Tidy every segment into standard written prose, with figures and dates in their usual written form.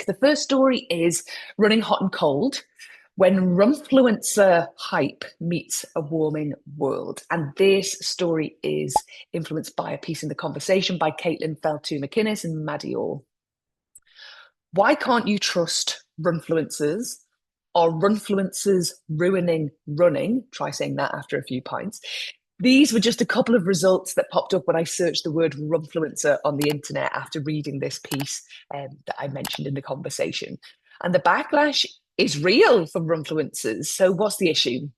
The first story is running hot and cold when Runfluencer hype meets a warming world. And this story is influenced by a piece in The Conversation by Caitlin Feltu McInnes and Maddie Orr. Why can't you trust Runfluencers? Are Runfluencers ruining running? Try saying that after a few pints. These were just a couple of results that popped up when I searched the word Runfluencer on the internet after reading this piece that I mentioned in The Conversation. And the backlash is real from Runfluencers. So what's the issue?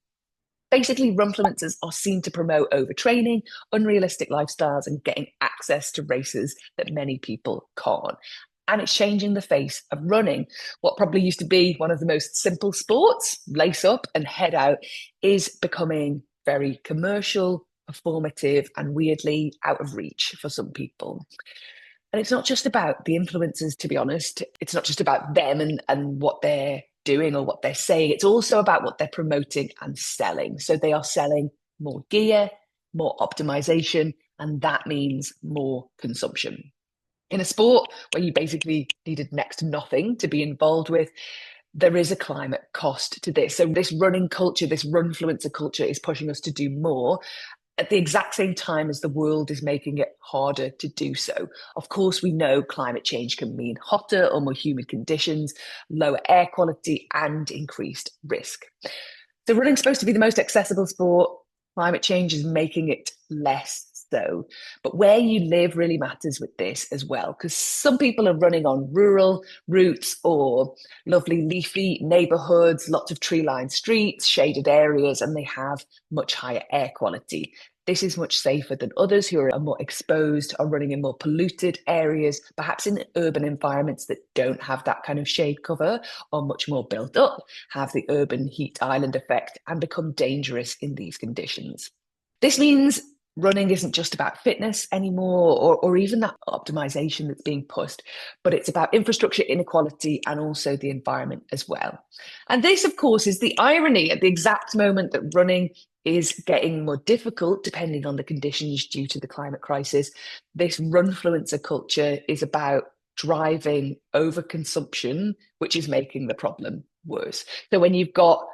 Basically, Runfluencers are seen to promote overtraining, unrealistic lifestyles, and getting access to races that many people can't. And it's changing the face of running. What probably used to be one of the most simple sports, lace up and head out, is becoming very commercial, performative, and weirdly out of reach for some people. And it's not just about the influencers, to be honest. It's not just about them and what they're doing or what they're saying. It's also about what they're promoting and selling. So they are selling more gear, more optimization, and that means more consumption. In a sport where you basically needed next to nothing to be involved with, there is a climate cost to this. So this running culture, this runfluencer culture is pushing us to do more at the exact same time as the world is making it harder to do so. Of course, we know climate change can mean hotter or more humid conditions, lower air quality, and increased risk. So running's supposed to be the most accessible sport. Climate change is making it less so. But where you live really matters with this as well, because some people are running on rural routes or lovely leafy neighborhoods, lots of tree-lined streets, shaded areas, and they have much higher air quality. This is much safer than others who are more exposed, are running in more polluted areas, perhaps in urban environments that don't have that kind of shade cover, or much more built up, have the urban heat island effect, and become dangerous in these conditions. This means running isn't just about fitness anymore, or even that optimization that's being pushed, but it's about infrastructure inequality and also the environment as well. And this, of course, is the irony at the exact moment that running is getting more difficult depending on the conditions due to the climate crisis. This runfluencer culture is about driving overconsumption, which is making the problem worse. So when you've got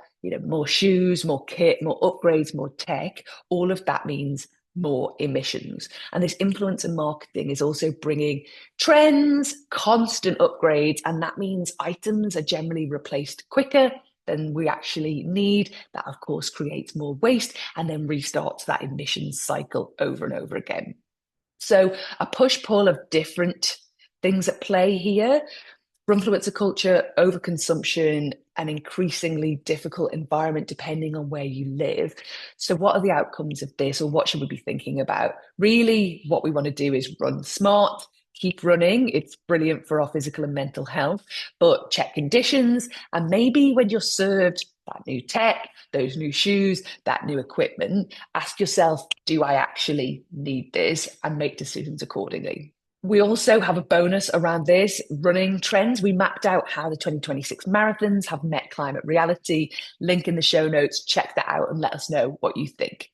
more shoes, more kit, more upgrades, more tech, all of that means more emissions. And this influencer marketing is also bringing trends, constant upgrades, and that means items are generally replaced quicker than we actually need. That, of course, creates more waste and then restarts that emissions cycle over and over again. So a push-pull of different things at play here. Runfluencer culture, overconsumption, an increasingly difficult environment depending on where you live. So what are the outcomes of this, or what should we be thinking about? Really, what we want to do is run smart, keep running. It's brilliant for our physical and mental health, but check conditions. And maybe when you're served that new tech, those new shoes, that new equipment, ask yourself, do I actually need this? And make decisions accordingly. We also have a bonus around this running trends. We mapped out how the 2026 marathons have met climate reality. Link in the show notes. Check that out and let us know what you think.